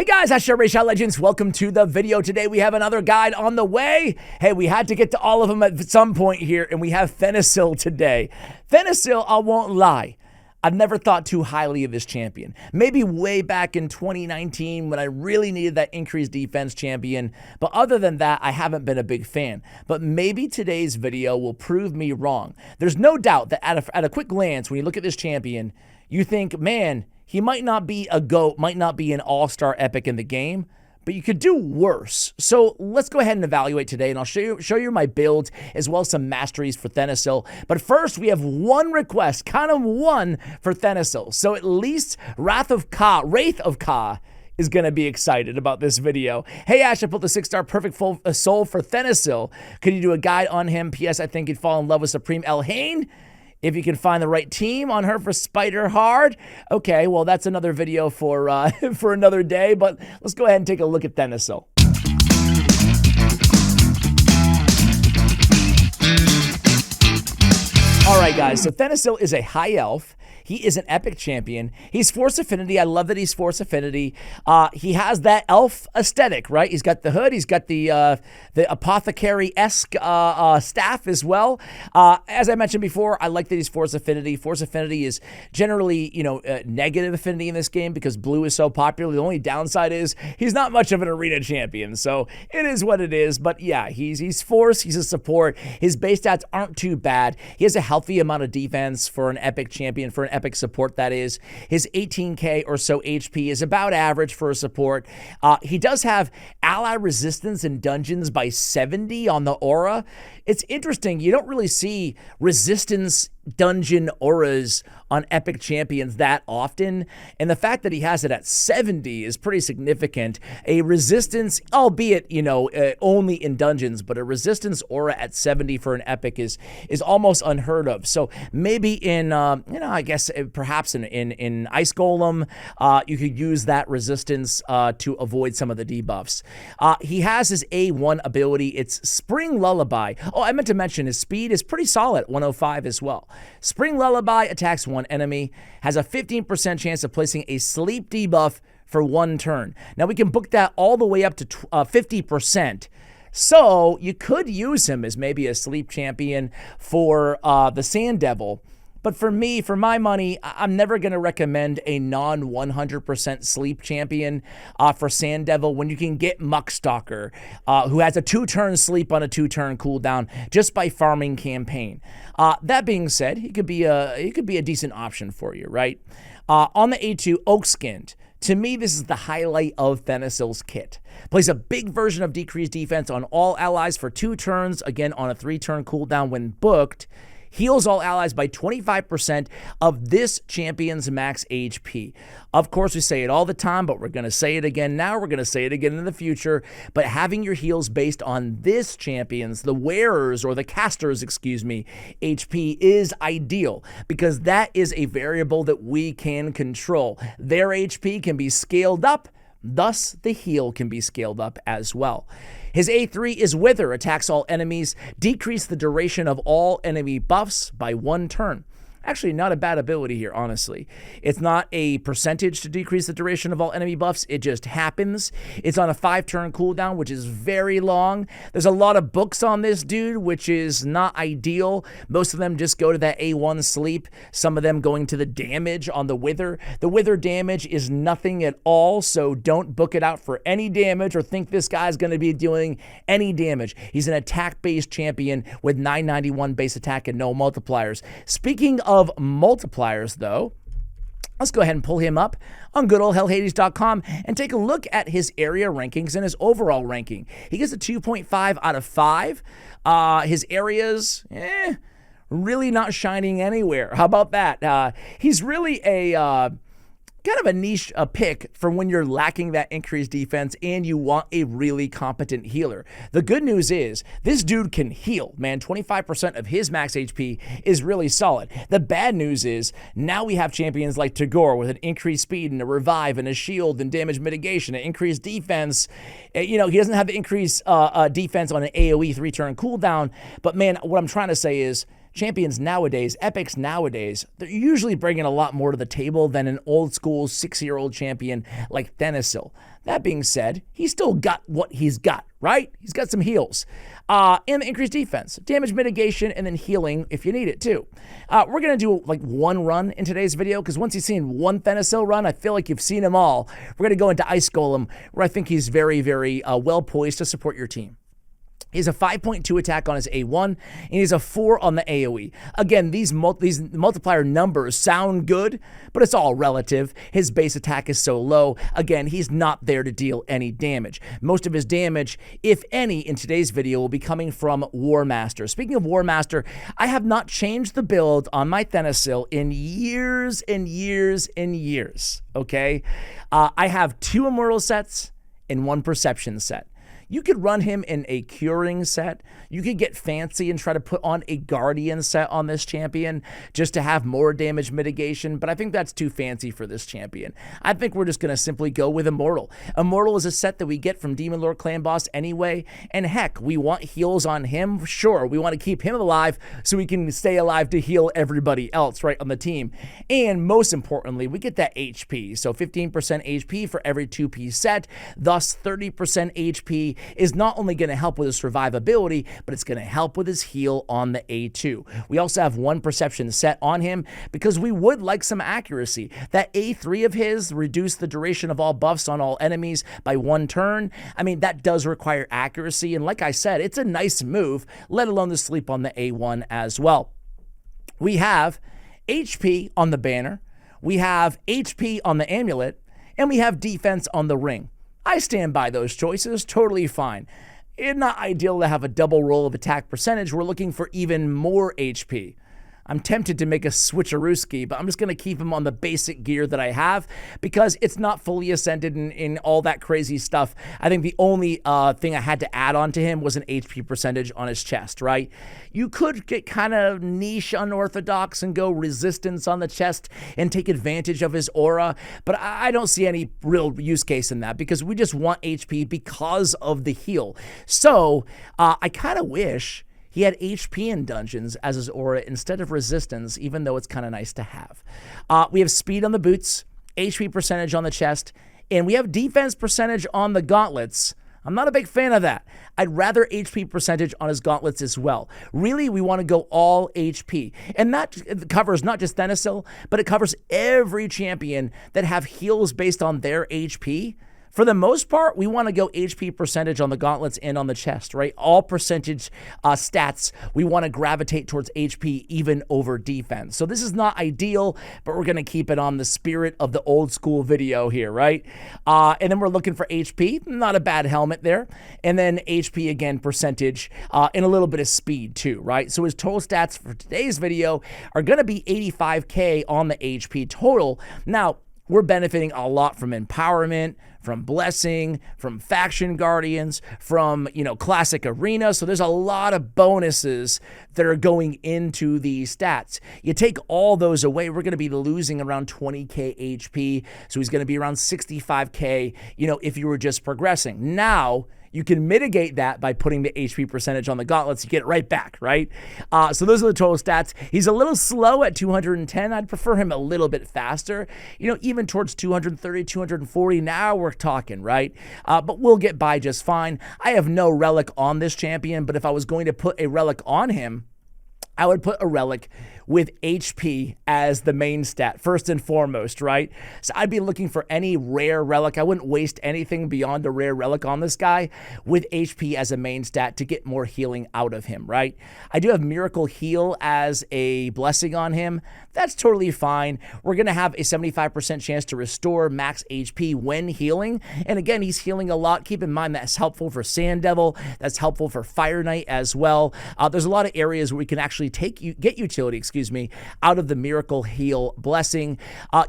Hey guys, Shot Legends. Welcome to the video. Today we have another guide on the way. Hey, we had to get to all of them at some point here, and we have Thenasil today. Thenasil, I won't lie, I've never thought too highly of this champion. Maybe way back in 2019 when I really needed that increased defense champion. But other than that, I haven't been a big fan. But maybe today's video will prove me wrong. There's no doubt that at a quick glance, when you look at this champion, you think, man, he might not be a GOAT, might not be an all-star epic in the game, but you could do worse. So let's go ahead and evaluate today, and I'll show you my builds as well as some masteries for Thenasil. But first, we have one request, kind of one for Thenasil. So at least Wraith of Ka is going to be excited about this video. Hey Ash, I pulled the 6-star perfect full soul for Thenasil. Could you do a guide on him? P.S. I think he'd fall in love with Supreme Elhain. If you can find the right team on her for Spider Hard. Okay, well, that's another video for for another day, but let's go ahead and take a look at Thenasil. All right, guys, so Thenasil is a high elf. He is an epic champion. He's Force Affinity. I love that he's Force Affinity. He has that elf aesthetic, right? He's got the hood. He's got the apothecary-esque staff as well. As I mentioned before, I like that he's Force Affinity. Force Affinity is generally, negative affinity in this game because blue is so popular. The only downside is he's not much of an arena champion, so it is what it is. But yeah, he's Force. He's a support. His base stats aren't too bad. He has a healthy amount of defense for an epic champion, for an epic support, that is. His 18k or so HP is about average for a support. He does have ally resistance in dungeons by 70 on the aura. It's interesting. You don't really see resistance dungeon auras on epic champions that often, and the fact that he has it at 70 is pretty significant. A resistance, albeit only in dungeons, but a resistance aura at 70 for an epic is almost unheard of. So maybe in I guess perhaps in Ice Golem, you could use that resistance to avoid some of the debuffs. He has his A1 ability. It's Spring Lullaby. Oh, I meant to mention his speed is pretty solid, 105 as well. Spring Lullaby attacks one enemy, has a 15% chance of placing a sleep debuff for one turn. Now we can book that all the way up to 50%. So you could use him as maybe a sleep champion for the Sand Devil. But for me, for my money, I'm never going to recommend a non-100% sleep champion for Sand Devil when you can get Muckstalker, who has a 2-turn sleep on a 2-turn cooldown just by farming campaign. That being said, he could be a decent option for you, right? On the A2, Oak-Skinned. To me, this is the highlight of Thenasil's kit. Plays a big version of decreased defense on all allies for 2 turns, again on a 3-turn cooldown when booked. Heals all allies by 25% of this champion's max HP. Of course, we say it all the time, but we're going to say it again now. We're going to say it again in the future. But having your heals based on this champion's, the wearer's or the caster's, HP is ideal because that is a variable that we can control. Their HP can be scaled up. Thus, the heal can be scaled up as well. His A3 is Wither, attacks all enemies, decrease the duration of all enemy buffs by 1 turn. Actually, not a bad ability here, honestly. It's not a percentage to decrease the duration of all enemy buffs. It just happens. It's on a 5-turn cooldown, which is very long. There's a lot of books on this dude, which is not ideal. Most of them just go to that A1 sleep. Some of them going to the damage on the Wither. The Wither damage is nothing at all, so don't book it out for any damage or think this guy's going to be doing any damage. He's an attack-based champion with 991 base attack and no multipliers. Speaking of multipliers, though, let's go ahead and pull him up on good old hellhades.com and take a look at his area rankings and his overall ranking. He gets a 2.5 out of 5. His areas, really not shining anywhere. How about that? He's really a kind of a niche pick for when you're lacking that increased defense and you want a really competent healer. The good news is this dude can heal, man. 25% of his max HP is really solid. The bad news is now we have champions like Tagore with an increased speed and a revive and a shield and damage mitigation, an increased defense. He doesn't have the increased defense on an AoE 3-turn cooldown, but man, what I'm trying to say is champions nowadays, epics nowadays, they're usually bringing a lot more to the table than an old school 6-year-old champion like Thenasil. That being said, he's still got what he's got, right? He's got some heals. And increased defense, damage mitigation, and then healing if you need it too. We're going to do like one run in today's video because once you've seen one Thenasil run, I feel like you've seen them all. We're going to go into Ice Golem, where I think he's very, very well poised to support your team. He has a 5.2 attack on his A1, and he's a 4 on the AoE. Again, these multiplier numbers sound good, but it's all relative. His base attack is so low. Again, he's not there to deal any damage. Most of his damage, if any, in today's video will be coming from War Master. Speaking of War Master, I have not changed the build on my Thenasil in years and years and years, okay? I have 2 Immortal sets and 1 Perception set. You could run him in a Curing set. You could get fancy and try to put on a Guardian set on this champion just to have more damage mitigation, but I think that's too fancy for this champion. I think we're just going to simply go with Immortal. Immortal is a set that we get from Demon Lord Clan Boss anyway, and heck, we want heals on him. Sure, we want to keep him alive so we can stay alive to heal everybody else right on the team. And most importantly, we get that HP. So 15% HP for every 2-piece set, thus 30% HP is not only going to help with his survivability, but it's going to help with his heal on the A2. We also have 1 Perception set on him because we would like some accuracy. That A3 of his reduced the duration of all buffs on all enemies by 1 turn. I mean, that does require accuracy, and like I said, it's a nice move, let alone the sleep on the A1 as well. We have HP on the banner, we have HP on the amulet, and we have defense on the ring. I stand by those choices, totally fine. It's not ideal to have a double roll of attack percentage. We're looking for even more HP. I'm tempted to make a switcherooski, but I'm just going to keep him on the basic gear that I have because it's not fully ascended in all that crazy stuff. I think the only thing I had to add on to him was an HP percentage on his chest, right? You could get kind of niche unorthodox and go resistance on the chest and take advantage of his aura, but I don't see any real use case in that because we just want HP because of the heal. So I kind of wish he had HP in dungeons as his aura instead of resistance, even though it's kind of nice to have. We have speed on the boots, HP percentage on the chest, and we have defense percentage on the gauntlets. I'm not a big fan of that. I'd rather HP percentage on his gauntlets as well. Really, we want to go all HP. And that covers not just Thenasil, but it covers every champion that have heals based on their HP. For the most part, we want to go HP percentage on the gauntlets and on the chest, right? All percentage stats, we want to gravitate towards HP even over defense. So this is not ideal, but we're going to keep it on the spirit of the old school video here, right? And then we're looking for HP, not a bad helmet there. And then HP again, percentage, and a little bit of speed too, right? So his total stats for today's video are going to be 85K on the HP total. Now, we're benefiting a lot from empowerment, from blessing, from faction guardians, from, classic arena. So there's a lot of bonuses that are going into these stats. You take all those away, we're going to be losing around 20K HP. So he's going to be around 65K, if you were just progressing. Now, you can mitigate that by putting the HP percentage on the gauntlets. You get it right back, right? So those are the total stats. He's a little slow at 210. I'd prefer him a little bit faster. Even towards 230, 240. Now we're talking, right? But we'll get by just fine. I have no relic on this champion, but if I was going to put a relic on him, I would put a relic with HP as the main stat, first and foremost, right? So I'd be looking for any rare relic. I wouldn't waste anything beyond a rare relic on this guy with HP as a main stat to get more healing out of him, right? I do have Miracle Heal as a blessing on him. That's totally fine. We're going to have a 75% chance to restore max HP when healing. And again, he's healing a lot. Keep in mind that's helpful for Sand Devil. That's helpful for Fire Knight as well. There's a lot of areas where we can actually get utility, out of the Miracle Heal blessing.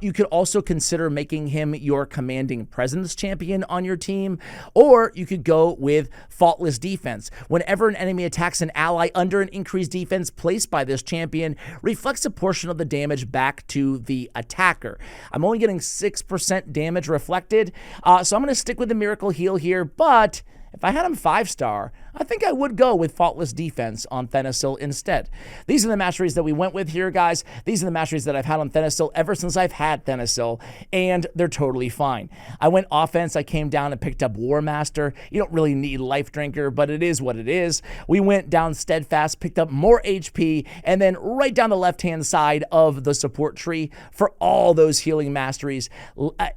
You could also consider making him your commanding presence champion on your team, or you could go with Faultless Defense. Whenever an enemy attacks an ally under an increased defense placed by this champion, reflects a portion of the damage back to the attacker. I'm only getting 6% damage reflected, so I'm going to stick with the Miracle Heal here, but if I had him 5-star, I think I would go with Faultless Defense on Thenasil instead. These are the masteries that we went with here, guys. These are the masteries that I've had on Thenasil ever since I've had Thenasil, and they're totally fine. I went offense. I came down and picked up War Master. You don't really need Life Drinker, but it is what it is. We went down Steadfast, picked up more HP, and then right down the left-hand side of the support tree for all those healing masteries,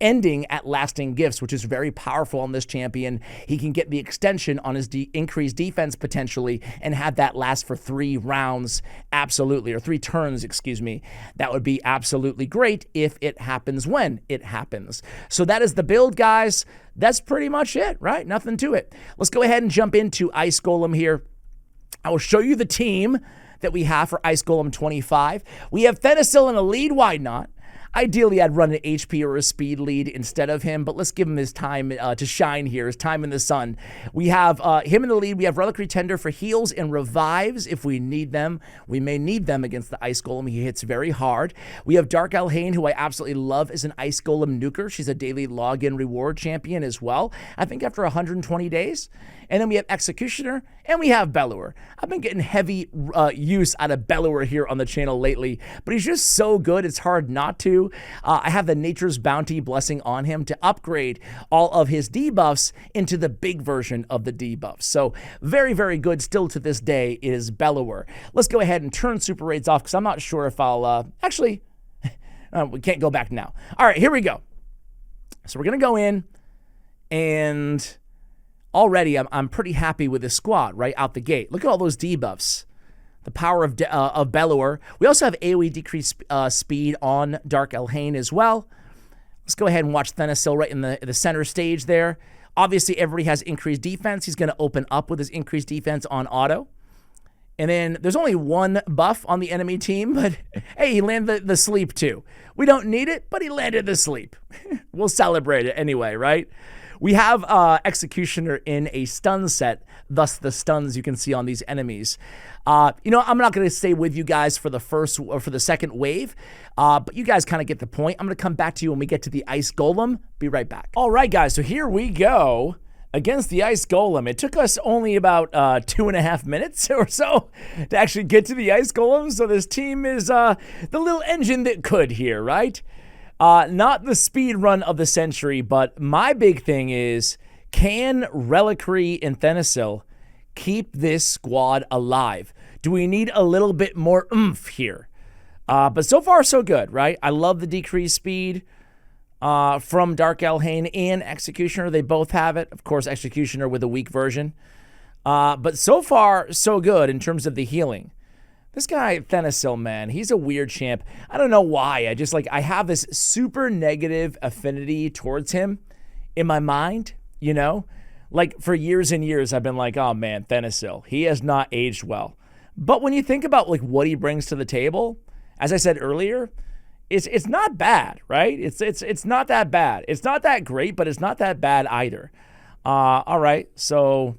ending at Lasting Gifts, which is very powerful on this champion. He can get the extension on his increased defense potentially and have that last for 3 rounds, absolutely, or 3 turns, excuse me. That would be absolutely great if it happens when it happens. So that is the build, guys. That's pretty much it, right? Nothing to it. Let's go ahead and jump into Ice Golem here. I will show you the team that we have for Ice Golem 25. We have Thenasil in a lead. Why not? Ideally, I'd run an HP or a speed lead instead of him, but let's give him his time to shine here, his time in the sun. We have him in the lead. We have Reliquary Tender for heals and revives if we need them. We may need them against the Ice Golem. He hits very hard. We have Dark Elhaine, who I absolutely love as an Ice Golem nuker. She's a daily login reward champion as well, I think after 120 days. And then we have Executioner, and we have Bellower. I've been getting heavy use out of Bellower here on the channel lately, but he's just so good, it's hard not to. I have the Nature's Bounty blessing on him to upgrade all of his debuffs into the big version of the debuffs. So very, very good still to this day is Bellower. Let's go ahead and turn Super Raids off because I'm not sure if I'll... actually, we can't go back now. All right, here we go. So we're going to go in and... already, I'm pretty happy with this squad right out the gate. Look at all those debuffs. The power of Bellower. We also have AoE decreased speed on Dark Elhaine as well. Let's go ahead and watch Thenasil right in the center stage there. Obviously, everybody has increased defense. He's going to open up with his increased defense on auto. And then there's only one buff on the enemy team, but hey, he landed the sleep too. We don't need it, but he landed the sleep. We'll celebrate it anyway, right? We have Executioner in a stun set, thus the stuns you can see on these enemies. You know, I'm not going to stay with you guys for the first or for the second wave, but you guys kind of get the point. I'm going to come back to you when we get to the Ice Golem. Be right back. All right, guys, so here we go against the Ice Golem. It took us only about 2.5 minutes or so to actually get to the Ice Golem, so this team is the little engine that could here, right? Not the speed run of the century, but my big thing is, can Reliquary and Thenasil keep this squad alive? Do we need a little bit more oomph here? But so far, so good, right? I love the decreased speed from Dark Elhaine and Executioner. They both have it. Of course, Executioner with a weak version. But so far, so good in terms of the healing. This guy, Thenasil, man, he's a weird champ. I don't know why. I have this super negative affinity towards him in my mind, you know? Like, for years and years, I've been like, oh, man, Thenasil, he has not aged well. But when you think about, like, what he brings to the table, as I said earlier, it's not bad, right? It's not that bad. It's not that great, but it's not that bad either. All right, so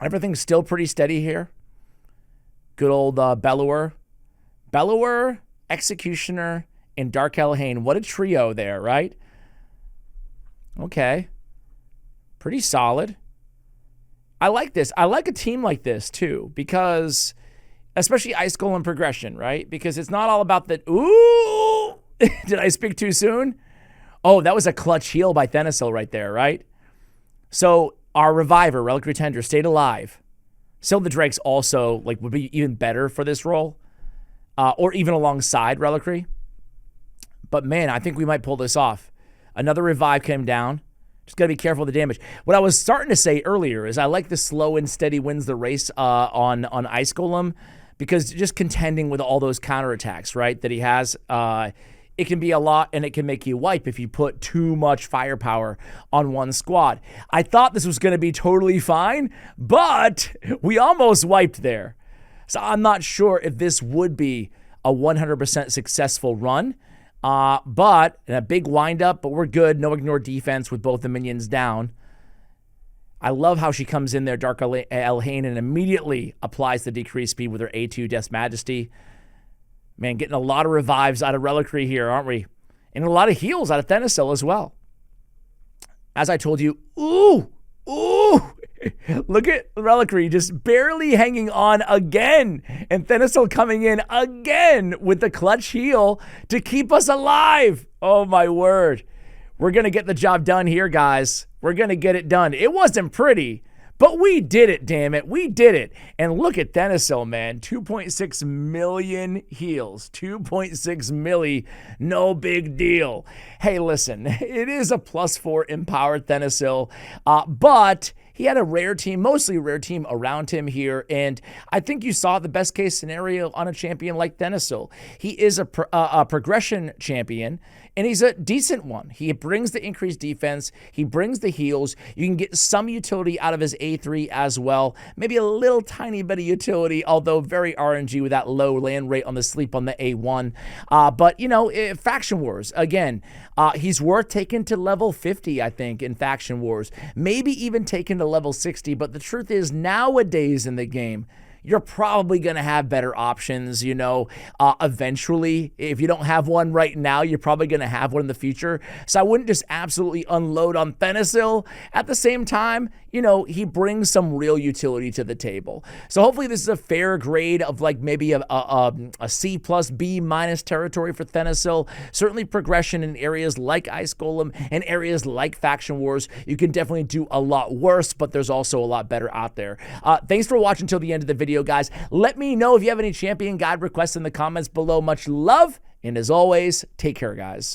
everything's still pretty steady here. Good old Bellower. Bellower, Executioner, and Dark Elhaine. What a trio there, right? Okay. Pretty solid. I like this. I like a team like this, too, because, especially Ice Golem progression, right? Because it's not all about the, ooh, did I speak too soon? Oh, that was a clutch heal by Thenasil right there, right? So, our Reviver, Reliquary Tender, stayed alive. Still, the Drakes also would be even better for this role, or even alongside Reliquary. But man, I think we might pull this off. Another revive came down. Just gotta be careful of the damage. What I was starting to say earlier is I like the slow and steady wins the race on Ice Golem, because just contending with all those counterattacks, right, that he has, it can be a lot, and it can make you wipe if you put too much firepower on one squad. I thought this was going to be totally fine, but we almost wiped there. So I'm not sure if this would be a 100% successful run, but in a big windup, but we're good. No ignore defense with both the minions down. I love how she comes in there, Dark Elhaine, and immediately applies the decreased speed with her A2 Death's Majesty. Man, getting a lot of revives out of Reliquary here, aren't we? And a lot of heals out of Thenasil as well. As I told you, ooh, Look at Reliquary just barely hanging on again. And Thenasil coming in again with the clutch heal to keep us alive. Oh, my word. We're going to get the job done here, guys. We're going to get it done. It wasn't pretty, but we did it, damn it. We did it. And look at Thenasil, man. 2.6 million heals. 2.6 milli. No big deal. Hey, listen. It is a +4 empowered Thenasil, but he had a rare team, mostly a rare team around him here, and I think you saw the best case scenario on a champion like Thenasil. He is a progression champion, and he's a decent one. He brings the increased defense. He brings the heals. You can get some utility out of his A3 as well. Maybe a little tiny bit of utility, although very RNG with that low land rate on the sleep on the A1. But, you know, Faction Wars, again, he's worth taking to level 50, I think, in Faction Wars. Maybe even taken to level 60, but the truth is nowadays in the game, you're probably going to have better options, you know, eventually. If you don't have one right now, you're probably going to have one in the future. So I wouldn't just absolutely unload on Thenasil. At the same time, you know, he brings some real utility to the table. So hopefully this is a fair grade of like maybe a C plus B minus territory for Thenasil. Certainly progression in areas like Ice Golem and areas like Faction Wars. You can definitely do a lot worse, but there's also a lot better out there. Thanks for watching till the end of the video, guys. Let me know if you have any champion guide requests in the comments below. Much love, and as always, take care, guys.